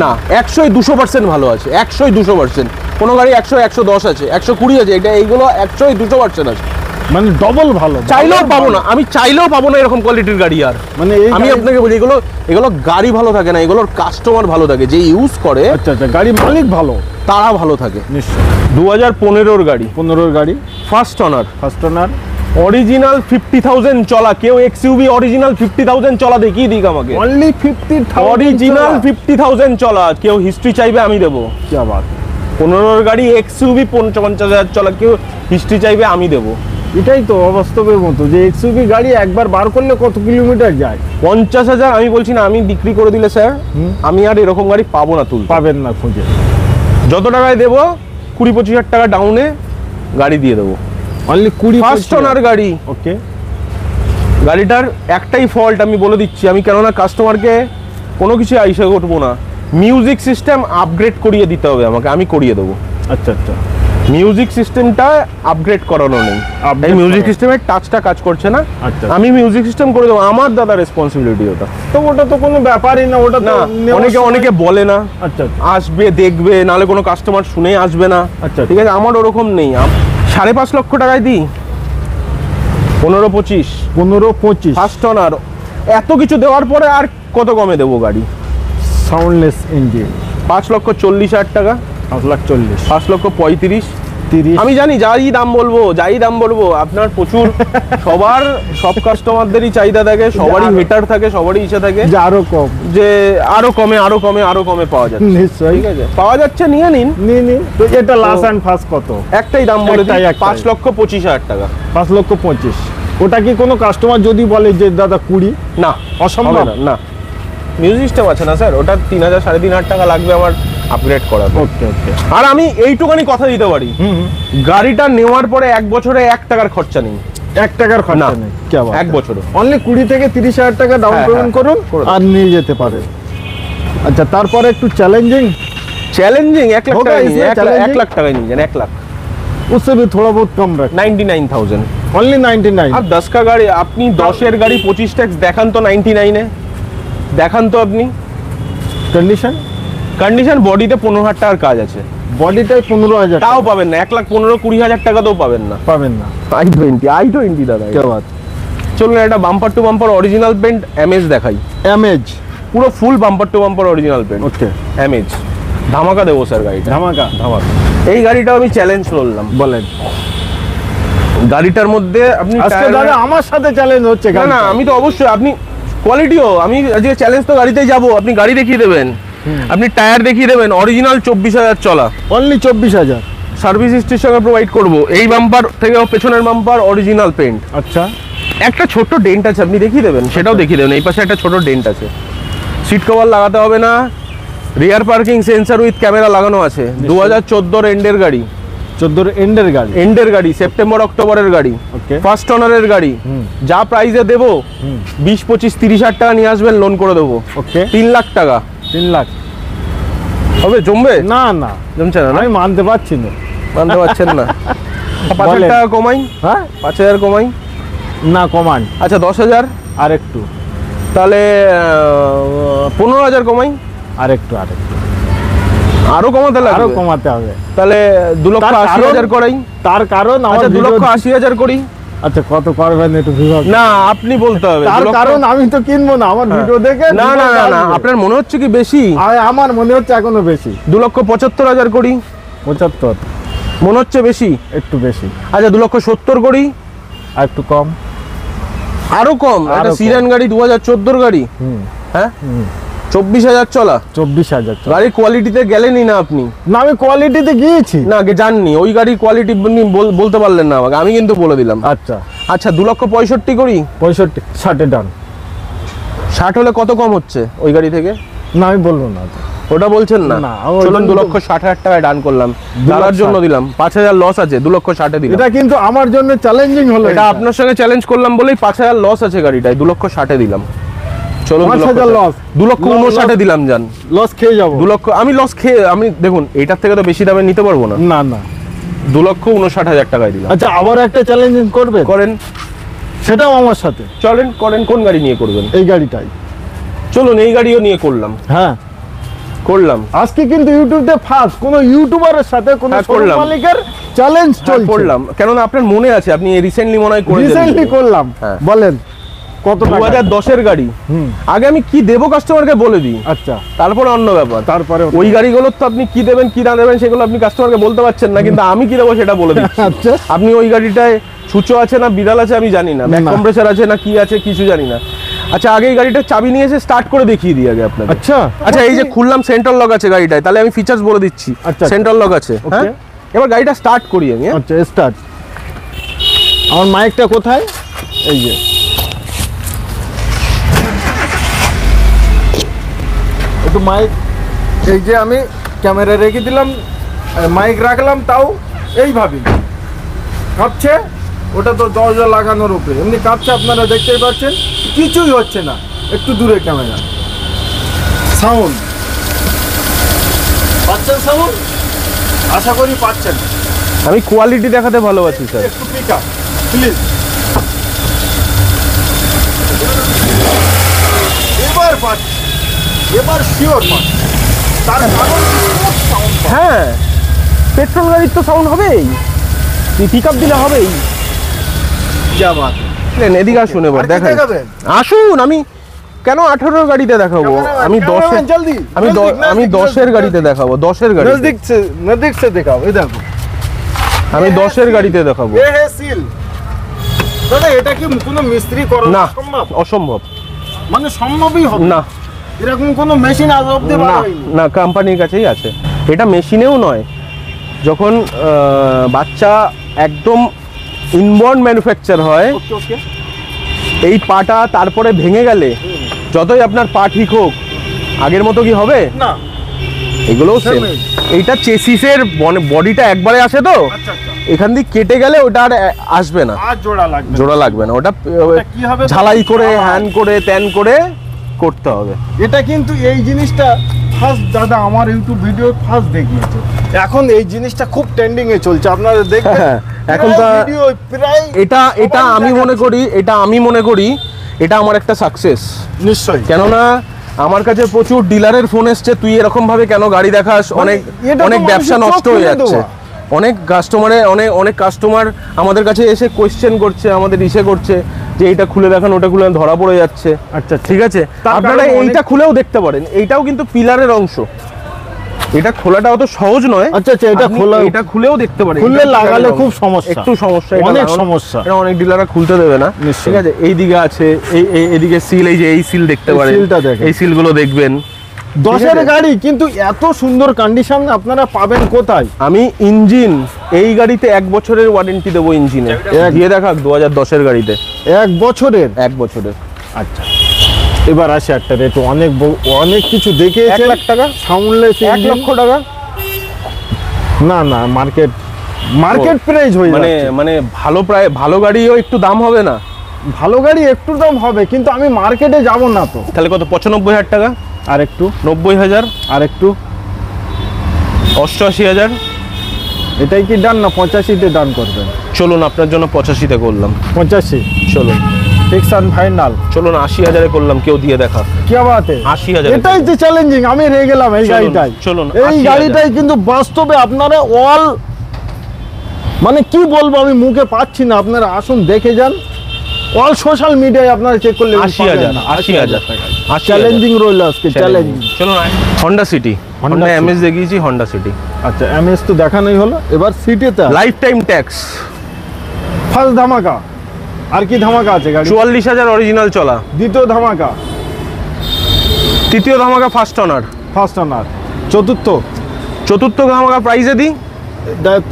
না, 100-200% ভালো আছে, 100-200%। কোনো গাড়ি 100-110 আছে, 120 আছে, এটা এইগুলো 100-200% আছে, মানে ডবল ভালো। চাইলেও পাবো না, আমি চাইলেও পাবো না এরকম কোয়ালিটির গাড়ি আর। মানে আমি আপনাকে বলি, এগুলো গাড়ি ভালো থাকে না, এগুলোর কাস্টমার ভালো থাকে, যে ইউজ করে। আচ্ছা আচ্ছা, গাড়ি মালিক ভালো, তারা ভালো থাকে। নিশ্চয়। 2015-র গাড়ি, 15-র গাড়ি, ফার্স্ট ওনার, অরিজিনাল 50,000 চলা। কেউ এক্সইউভি অরিজিনাল 50,000 চলা দেখিয়ে দিক আমাকে। অনলি 50,000 অরিজিনাল 50,000 চলা। কেউ হিস্ট্রি চাইবে আমি দেবো। কি বাত। 15-র গাড়ি এক্সইউভি 50,000 চলা, কেউ হিস্ট্রি চাইবে আমি দেবো। এটাই তো অবাস্তবের মতো, যে এক্সইউভি গাড়ি একবার বার করলে কত কিলোমিটার যায়। 50,000 আমি বলছি না, আমি বিক্রি করে দিলে স্যার আমি আর এরকম গাড়ি পাবো না, পাবেন না খুঁজে। যত টাকায় দেবো 20-25,000 টাকা ডাউনে গাড়ি দিয়ে দেবো। অনলি 20 ফার্স্ট ওনার গাড়ি। ওকে, গাড়িটার একটাই ফল্ট আমি বলে দিচ্ছি, আমি কেননা কাস্টমারকে কোনো কিছু আইসা করবো না। মিউজিক সিস্টেম আপগ্রেড করিয়ে দিতে হবে আমাকে, আমি করিয়ে দেবো। আচ্ছা আচ্ছা, মিউজিক সিস্টেমটা আপগ্রেড করানো নেই, এই মিউজিক সিস্টেমের টাচটা কাজ করছে না। আচ্ছা, আমি মিউজিক সিস্টেম করে দেবো, আমার দাদা রেসপন্সিবিলিটি ওটা। তো ওটা তো কোনো ব্যাপারই না, ওটা না, অনেকে বলে না। আচ্ছা, আসবে দেখবে, নাহলে কোনো কাস্টমার শুনে আসবে না। আচ্ছা, ঠিক আছে, আমার ওরকম নেই। 5.5 লক্ষ টাকায় দিই 15-25 ফার্স্ট ওনার। এত কিছু দেওয়ার পরে আর কত কমে দেবো গাড়ি? সাউন্ডলেস ইঞ্জিন 5,40,000 টাকা, 5,40,000, 5,35,000, 30। আমি জানি যাই দাম বলবো আপনার প্রচুর সব কাস্টমারদেরই চাহিদা থাকে, সবারই হেটার থাকে, সবারই ইচ্ছা থাকে যে আরো কম, যে আরো কমে পাওয়া যাচ্ছে। নিশ্চয়ই, ঠিক আছে, পাওয়া যাচ্ছে, নিয়ে নিন। তো এটা লাস্ট এন্ড ফার্স্ট কত? একটাই দাম বলে দিই, একটাই। 5,25,000 টাকা। 5,25,000। ওটা কি কোনো কাস্টমার যদি বলে যে দাদা 20? না, অসম্ভব। না, মিউজিক সিস্টেম আছে না স্যার, ওটা 3,000-3,500 টাকা লাগবে আমার আপগ্রেড করা। ওকে ওকে। আর আমি এইটুখানি কথা দিতে পারি, গাড়িটা নেওয়ার পরে 1 বছরে 1 টাকার খরচা নেই। 1 টাকার খরচা নেই? কি বাত। 1 বছরে অনলি 20 থেকে 30,000 টাকা ডাউন পেমেন্ট করুন আর নিয়ে যেতে পারে। আচ্ছা, তারপরে একটু চ্যালেঞ্জিং 1 লাখ টাকা নিয়ে 1 লাখ টাকায় নিয়ে যান, 1 লাখ। उससे भी थोड़ा बहुत कम रख। 99,000 ओनली 99। আর 10 का গাড়ি, আপনি 10-এর গাড়ি 25 ট্যাক্স দেখান তো 99-এ দেখান তো আপনি। কন্ডিশন বডিতে 15,000 টাকার কাজ আছে, বডিটাই 15,000, তাও পাবেন না। 1,15,000-20,000 টাকা তো পাবেন না। i20 দাদা। क्या बात। চলুন একটা bumper to bumper original paint এমএজ দেখাই। এমএজ পুরো full bumper to bumper original paint. Okay, এমএজ ধামাকা দেবো স্যার গাড়িটা, ধামাকা। ধামাকা। এই গাড়িটাও আমি চ্যালেঞ্জ করলাম, বলেন। গাড়িটার মধ্যে আপনি আজকে দাদা আমার সাথে চ্যালেঞ্জ হচ্ছে। না না, আমি তো অবশ্যই, আপনি কোয়ালিটিও, আমি আজকে চ্যালেঞ্জ তো গাড়িতেই যাবো, আপনি গাড়ি দেখিয়ে দেবেন, আপনি টায়ার দেখিয়ে দেবেন, অরিজিনাল 24,000 চলা, অনলি 24,000। সার্ভিস হিস্ট্রির সঙ্গে প্রোভাইড করবো। এই বাম্পার থেকে পেছনের বাম্পার অরিজিনাল পেন্ট। আচ্ছা, একটা ছোট্ট ডেন্ট আছে, আপনি দেখিয়ে দেবেন, সেটাও দেখিয়ে দেবেন। এই পাশে একটা ছোট ডেন্ট আছে, সিট কভার লাগাতে হবে না, রিয়ার পার্কিং সেন্সর উইথ ক্যামেরা লাগানো আছে। 2014 এন্ডের গাড়ি, 14 এন্ডের গাড়ি, এন্ডের গাড়ি, সেপ্টেম্বর অক্টোবরের গাড়ি, ওকে, ফার্স্ট অনারের গাড়ি। যা প্রাইসে দেবো 20, 25, 30,000 টাকা নিয়ে আসবেন, লোন করে দেবো। ওকে, 3 লাখ টাকা। 3 লাখ হবে? জমবে? না না, জমছে না, আমি মানতে পারছি না। মানতে পারছেন না? 5,000 বলেন। টাকা কমাই, হ্যাঁ, 5,000 কমাই। না কমান, আচ্ছা 10,000, আর একটু, তাহলে 15,000 কমাই, আর একটু, আর একটু, আরো কমাতে আরো লাগবে। কমাতে হবে। তাহলে 2,80,000 করাই। তার কারণ আমার আচ্ছা ভিডিও- 2,80,000 করি। আচ্ছা, কত করবেন একটু বিভাগ? না, আপনি বলতে হবে। তার 2,00,000 কারণ আমি তো কিনবো না, আমার ভিডিও দেখে না না না না, আসবে। আপনার মনে হচ্ছে কি বেশি? আমার মনে হচ্ছে এখনো বেশি। 2,75,000 করি। 75, মনে হচ্ছে বেশি? একটু বেশি। আচ্ছা 2,70,000 করি। আর একটু কম। আরো কম? আরো একটা কম। সিরিয়ান গাড়ি 2014 গাড়ি, হ্যাঁ 24,000 চলা 24,000। গাড়ির কোয়ালিটিতে গেলেনই না আপনি। না, আমি কোয়ালিটিতে গিয়েছি। না জাননি, ওই গাড়ির কোয়ালিটি বলতে পারলেন না আমাকে, আমি কিন্তু বলে দিলাম। আচ্ছা, আচ্ছা 2,65,000 করি। 65, 60 ডান। 60 হলে কত কম হচ্ছে ওই গাড়ি থেকে? না, আমি বলবো না। ওটা বলছেন না? না, ওই চলুন জন্য তো- 2,60,000 টাকায় ডান করলাম, দাদার জন্য দিলাম। 5,000 লস আছে, 2,60,000 দিলাম। এটা কিন্তু আমার জন্য চ্যালেঞ্জিং হলো। এটা আপনার সঙ্গে চ্যালেঞ্জ করলাম বলেই 5,000 লস আছে গাড়িটায়, 2,60,000 দিলাম। চলুন 5,000 loss। 2,59,000 দিলাম যান। লস খেয়ে যাবো। 2 লক্ষ আমি লস খেয়ে, আমি দেখুন এটার থেকে তো বেশি দামে নিতে পারবো না। না না। 2,59,000 টাকায় দিলাম। আচ্ছা, আবার একটা চ্যালেঞ্জিং করবে? করেন, সেটাও আমার সাথে। চলেন করেন। কোন গাড়ি নিয়ে করবেন? এই গাড়িটাই। চলুন এই গাড়িও নিয়ে করলাম। হ্যাঁ, করলাম। আজকে কিন্তু ইউটিউবে ফার্স্ট কোন ইউটিউবারের সাথে কোন হ্যাঁ, শোরুম করলাম। মালিকের চ্যালেঞ্জ চলছে। করলাম, কেননা আপনার মনে আছে, আপনি রিসেন্টলি মনে হয় করেছেন। রিসেন্টলি করলাম। হ্যাঁ। বলেন কত টাকা? 2010 গাড়ি। আগে আমি কি দেবো কাস্টমারকে বলে দিই, আচ্ছা, তারপরে অন্য ব্যাপার। তারপরে ওই গাড়িগুলোর তো আপনি কি দেবেন কি না দেবেন সেগুলো আপনি কাস্টমারকে বলতে পারছেন না, কিন্তু আমি কি দেবো সেটা বলে দিচ্ছি। আচ্ছা, আপনি ওই গাড়িটায় ছুঁচো আছে না বিড়াল আছে আমি জানি না, ব্যাক না। কম্প্রেসার আছে না কি আছে কিছু জানি না। আচ্ছা আগে এই গাড়িটার চাবি নিয়ে এসে স্টার্ট করে দেখিয়ে দিই আগে আপনাকে। আচ্ছা, আচ্ছা এই যে খুললাম, সেন্ট্রাল লক আছে গাড়িটায়, তাহলে আমি ফিচার্স বলে দিচ্ছি। আচ্ছা। সেন্ট্রাল লক আছে, হ্যাঁ। এবার গাড়িটা স্টার্ট করি আমি, হ্যাঁ? আচ্ছা, স্টার্ট। আমার মাইকটা কোথায়? এই যে, একটু মাইক, এই যে আমি ক্যামেরা রেখে দিলাম, মাইক রাখলাম, তাও এইভাবে কাঁপছে। ওটা তো দরজা লাগানোর উপরে এমনি কাঁপছে, আপনারা দেখতেই পাচ্ছেন, কিছুই হচ্ছে না। একটু দূরে ক্যামেরা, সাউন্ড পাচ্ছেন? সাউন্ড আশা করি পাচ্ছেন। আমি কোয়ালিটি দেখাতে ভালোবাসি স্যার। একটু পিক আপ প্লিজ। এবার পাচ্ছি, এবার শিওর পাচ্ছি। তার কারণ সাউন্ড। হ্যাঁ, পেট্রোল গাড়ির তো সাউন্ড হবেই, পিক আপ দিলে হবেই। যা বাত। এদিকে আসুন এবার আর কি দেখাই। দেখাবেন? আসুন, আমি কেন 18 গাড়িতে দেখাবো, আমি 10 জলদি, আমি 10-এর গাড়িতে দেখাবো, 10-এর গাড়ি, নজদিক সে দেখাও। এই দেখো, আমি 10-এর গাড়িতে দেখাবো। এ হে সিল। দাদা এটা কি কোনো মিস্ত্রি করা না, সম্ভব? অসম্ভব, মানে সম্ভবই হবে না এরকম কোনো মেশিন আজ অব্দি বার না হয়নি। না, কোম্পানির কাছেই আছে। এটা মেশিনেও নয়, যখন বাচ্চা একদম ইনবর্ন ম্যানুফ্যাকচার হয়, ওকে ওকে। এই পাটা তারপরে ভেঙে গেলে যতই আপনার পা ঠিক হোক, আগের মতো কি হবে? না। এগুলোও সেম। Same. এইটা চেসিসের বডিটা একবারে আসে তো, আচ্ছা আচ্ছা। এখান দিয়ে কেটে গেলে ওটা আর আসবে না, আর জোড়া লাগবে। জোড়া লাগবে না। ওটা কি হবে? ঝালাই করে হ্যান করে ত্যান করে করতে হবে। এটা কিন্তু এই জিনিসটা ফার্স্ট দাদা আমার ইউটিউব ভিডিও ফার্স্ট দেখিয়েছে। এখন এই জিনিসটা খুব ট্রেন্ডিং এ চলছে, আপনারা দেখবেন। হ্যাঁ, এখন তো ভিডিও প্রায় এটা আমি মনে করি, এটা আমার একটা সাকসেস। নিশ্চয়ই। কেননা আমার কাছে প্রচুর ডিলারের ফোন এসছে, তুই এরকম ভাবে কেন গাড়ি দেখাস, অনেক এটা তো অনেক ব্যবসা মানুষের নষ্ট চোখ হয়ে খুলে যাচ্ছে। দেওয়া। অনেক কাস্টমার আমাদের কাছে এসে কোয়েশ্চেন করছে, আমাদের করছে যে এইটা খুলে দেখান, ওটা খুলে ধরা পড়ে যাচ্ছে। আচ্ছা ঠিক আছে, আপনারা এইটা খুলেও দেখতে পারেন, এইটাও কিন্তু পিলারের অংশ, এটা খোলাটা অত সহজ নয়। আচ্ছা আচ্ছা, এটা খুলেও দেখতে পারেন, খুললে লাগালে খুব সমস্যা, একটু সমস্যা, অনেক সমস্যা, এটা অনেক ডিলাররা খুলতে দেবে না। ঠিক আছে, এই দিকে আছে, এইদিকে সিল, এই যে এই সিল দেখতে পারেন, এই সিলগুলো দেখবেন। 10-এর গাড়ি কিন্তু এত সুন্দর কন্ডিশন আপনারা পাবেন কোথায়? আমি ইঞ্জিন এই গাড়িতে 1 বছরের ওয়ারেন্টি দেবো ইঞ্জিনে, দিয়ে দেখাক 2010-এর গাড়িতে 1 বছরের। আচ্ছা, এবার আসে একটা রেট, অনেক কিছু দেখে 1 লাখ টাকা সাউন্ডলেস, 1 লক্ষ টাকা না না, মার্কেট প্রাইস হয়ে মানে ভালো গাড়িও একটু দাম হবে না? ভালো গাড়ি একটু দাম হবে, কিন্তু আমি মার্কেটে যাব না তো। তাহলে কত? 95,000 টাকা, আর একটু 90,000, আর একটু 88,000। এটাই কি ডান না 85-তে ডান করবেন? চলুন আপনার জন্য 85-তে করলাম। 85 চলুন, ফিক্স অ্যান্ড ফাইনাল। চলুন 80,000-এ করলাম, কেউ দিয়ে দেখা। কি বাত है, 80,000। এটাই তো চ্যালেঞ্জিং, আমি রেগে গেলাম এই গাড়িটাই। চলুন, এই গাড়িটাই কিন্তু বাস্তবে আপনারা মানে কি বলবো, আমি মুখে পাচ্ছি না, আপনারা আসুন দেখে যান, অল সোশ্যাল মিডিয়ায় আপনারা চেক করলে 80,000 চ্যালেঞ্জিং রইল আজকে, চ্যালেঞ্জিং। চলুন, হন্ডা সিটি, হন্ডা এমএস দেখিয়েছি, হন্ডা সিটি। আচ্ছা, এমএস তো দেখানোই হলো, এবার সিটিতে লাইফ টাইম ট্যাক্স, ফার্স্ট ধামাকা। আর কি ধামাকা আছে গাড়ি? 44,000 অরিজিনাল চলা। দ্বিতীয় ধামাকা, তৃতীয় ধামাকা ফার্স্ট অনার, চতুর্থ ধামাকা প্রাইজে দিই,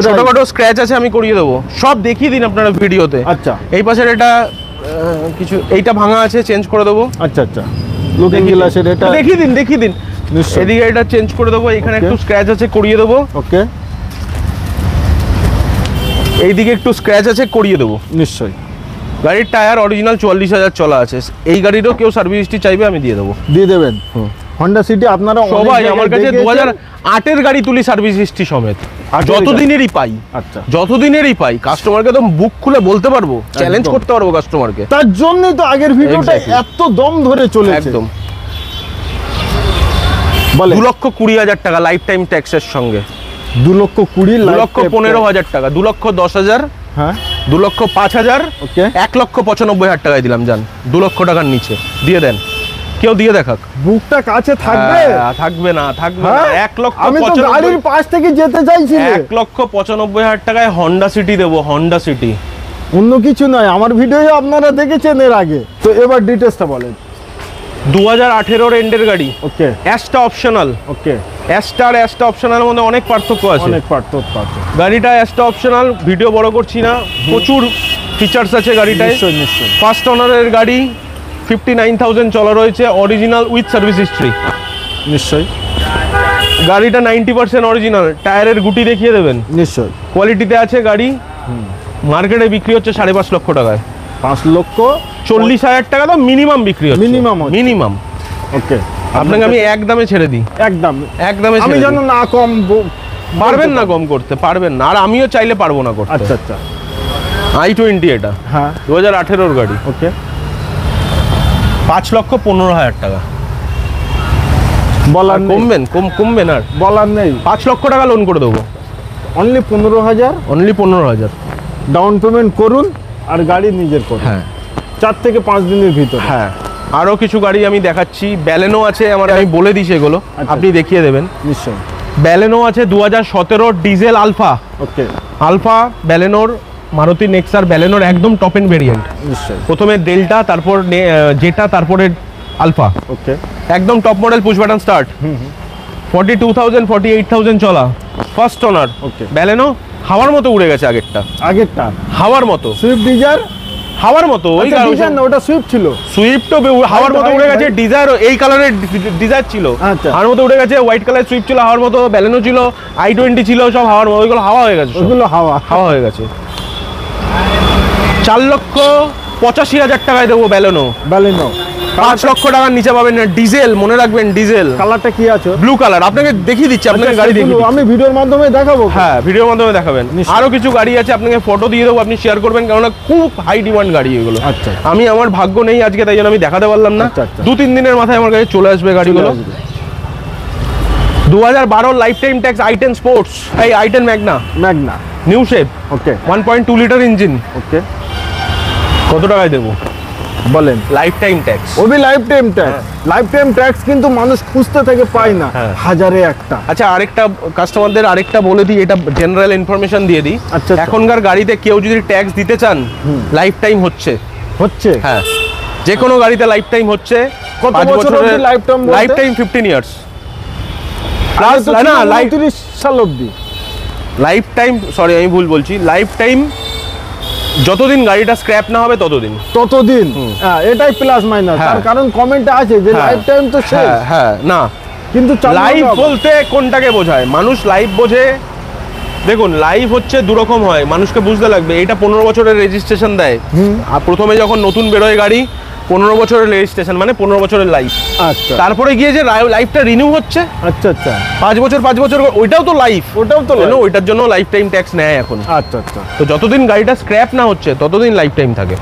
ছোটখাটো স্ক্র্যাচ আছে আমি করিয়ে দেবো, সব দেখিয়ে দিন আপনারা ভিডিওতে। আচ্ছা, এই পাশের এটা কিছু, এইটা ভাঙা আছে, চেঞ্জ করে দেবো। আচ্ছা আচ্ছা, লুকিং গ্লাসের এটা দেখিয়ে দিন। এদিকে এটা চেঞ্জ করে দেবো, এখানে একটু স্ক্র্যাচ আছে, করিয়ে দেবো। ওকে, এইদিকে একটু স্ক্র্যাচ আছে, করিয়ে দেবো নিশ্চয়ই। গাড়ির টায়ার অরিজিনাল 44,000 চলা আছে, এই গাড়িরও কেউ সার্ভিস হিস্ট্রি চাইবে আমি দিয়ে দেবো, দিয়ে দেবেন। হন্ডা সিটি আপনারা সবাই আমার কাছে 2008-এর গাড়ি তুলি সার্ভিস হিস্ট্রি সমেত, যতদিনেরই পাই। আচ্ছা, যতদিনেরই পাই, কাস্টমারকে তো বুক খুলে বলতে পারবো, চ্যালেঞ্জ করতে পারবো কাস্টমারকে। তার জন্যই তো আগের ভিডিওটা এত দম ধরে চলেছে। একদম, বলে 2,20,000 টাকা লাইফ টাইম ট্যাক্সের সঙ্গে, 2,20,000, 2,15,000 টাকা, 2,10,000, হ্যাঁ 2,05,000, ওকে, 1,95,000 টাকায় দিলাম, যান 2 লক্ষ টাকার নিচে দিয়ে দেন, কেউ দিয়ে দেখাক। বুকটা কাছে থাকবে? থাকবে না, 1 লক্ষ। আমি তো গাড়ির পাশ থেকে যেতে চাইছি, 1,95,000 টাকায় হন্ডা সিটি দেবো, হন্ডা সিটি, অন্য কিছু নয়। আমার ভিডিও আপনারা দেখেছেন এর আগে, তো এবার ডিটেইলসটা বলেন। 2018-র এন্ডের গাড়ি, ওকে, অ্যাশটা অপশনাল। ওকে, অ্যাশটা অপশনালের মধ্যে অনেক পার্থক্য আছে, অনেক পার্থক্য আছে। গাড়িটা অ্যাশটা অপশনাল, ভিডিও বড় করছি না, প্রচুর ফিচার্স আছে গাড়িটায়। নিশ্চয়ই। ফার্স্ট অনারের গাড়ি, 59,000 চলা রয়েছে, অরিজিনাল উইথ সার্ভিস হিস্ট্রি। নিশ্চয়ই। গাড়িটা 90% অরিজিনাল, টায়ারের গুটি দেখিয়ে দেবেন, নিশ্চয়ই কোয়ালিটিতে আছে গাড়ি। মার্কেটে বিক্রি হচ্ছে 5.5 লক্ষ টাকায়, 5,40,000 টাকা তো মিনিমাম বিক্রি হচ্ছে, মিনিমাম। ওকে, আপনাকে আমি একদমে ছেড়ে দিই, একদমে আমি জানো না, কম পারবেন না, কম করতে পারবেন না, আর আমিও চাইলে পারবো না করতে। আচ্ছা আচ্ছা, i20 এটা, হ্যাঁ 2018-র গাড়ি, ওকে, 5,15,000 টাকা। বলার কমবেন আর বলার নেই। 5 লক্ষ টাকা লোন করে দেবো, অনলি 15,000 ডাউন পেমেন্ট করুন, আর গাড়ি নিজের করুন। হ্যাঁ, 4 থেকে 5 দিনের ভিতর। হ্যাঁ, আরও কিছু গাড়ি আমি দেখাচ্ছি, ব্যালেনো আছে আমার, আমি বলে দিই সেগুলো, আপনি দেখিয়ে দেবেন। নিশ্চয়ই। ব্যালেনো আছে 2017 ডিজেল আলফা, ওকে, আলফা ব্যালেনোর, মারুতি নেক্সার ব্যালেনোর একদম টপ এন্ড ভেরিয়েন্ট। নিশ্চয়ই। প্রথমে ডেল্টা, তারপর জেটা, তারপরে আলফা, ওকে, একদম top model, push button start, 42,000 48,000 চলা, ফার্স্ট ওনার। ওকে, ব্যালেনো হাওয়ার মতো উড়ে গেছে, আগেরটা হাওয়ার মতো, সুইফট ডিজায়ার হাওয়ার মতো, ওই না, ওটা সুইফট ছিল, সুইফটও হাওয়ার মতো উড়ে গেছে, ডিজায়ার এই কালারের ডিজায়ার ছিল, হাওয়ার মতো উড়ে গেছে, হোয়াইট কালার সুইফট ছিল হাওয়ার মতো, ব্যালেনো ছিল, i20 ছিল, সব হাওয়ার মতো, ওইগুলো হাওয়া হয়ে গেছে, ওইগুলো হাওয়া হয়ে গেছে। 4,85,000 টাকায় দেবো ব্যালেনো। 5 লক্ষ টাকার নিচে পাবেন না, ডিজেল, মনে রাখবেন ডিজেল। কালারটা কি আছে? ব্লু কালার, আপনাকে দেখিয়ে দিচ্ছি, আপনাকে গাড়ি দেখিয়ে দিচ্ছি, আমি ভিডিওর মাধ্যমে দেখাবো। হ্যাঁ, ভিডিওর মাধ্যমে দেখাবেন। আরো কিছু গাড়ি আছে, আপনাকে ফটো দিয়ে দেবো, আপনি শেয়ার করবেন, কারণ খুব হাই ডিমান্ড গাড়ি এগুলো। আচ্ছা, আমি আমার ভাগ্য নেই আজকে, তাই জন্য আমি দেখাতে পারলাম না। 2-3 দিনের মাথায় আমার কাছে চলে আসবে গাড়িগুলো। 2012 life time tax i10 sports, এই i10 Magna Magna, new shape, okay 1.2 litre engine, okay, কত টাকায় দেবো বলেন। Life time tax. ওবি life time tax, life time tax কিন্তু মানুষ খুঁজতে থেকে পায় না, হ্যাঁ। হাজারে একটা। আচ্ছা, আরেকটা কাস্টমারদের আরেকটা বলে দিই, এটা জেনারেল ইনফরমেশন দিয়ে দিই। আচ্ছা। এখনকার গাড়িতে কেউ যদি ট্যাক্স দিতে চান, লাইফ টাইম হচ্ছে। হচ্ছে, হ্যাঁ, যে কোনো গাড়িতে লাইফ টাইম হচ্ছে। কত 5 বছর বছরের অবধি lifetime বলতে? লাইফ টাইম 15 ইয়ার্স আগে তো ছিল না, 29 সাল অবধি। লাইফ টাইম, সরি আমি ভুল বলছি, লাইফ টাইম যতদিন গাড়িটা স্ক্র্যাপ না হবে ততদিন। ততদিন, হ্যাঁ, এটাই প্লাস মাইনাস। হ্যাঁ। তার কারণ কমেন্টে আছে যে হ্যাঁ। লাইফ টাইম তো শেষ, হ্যাঁ হ্যাঁ, না, কিন্তু লাইফ বলতে কোনটাকে বোঝায়? মানুষ লাইফ বোঝে, দেখুন লাইফ হচ্ছে দুরকম হয়, মানুষকে বুঝতে লাগবে। এটা 15 বছরের রেজিস্ট্রেশন দেয়, আর প্রথমে যখন নতুন বেরোয় গাড়ি 15 বছরের রেজিস্ট্রেশন মানে 15 বছরের লাইফ। আচ্ছা তারপরে গিয়ে যে লাইফটা রিনিউ হচ্ছে আচ্ছা আচ্ছা, 5 বছর ওইটাও তো লাইফ, ওটাও তো life। ওইটার জন্য লাইফ টাইম ট্যাক্স নেয় এখন। আচ্ছা আচ্ছা। তো যতদিন গাড়িটা স্ক্র্যাপ না হচ্ছে ততদিন লাইফ টাইম থাকে।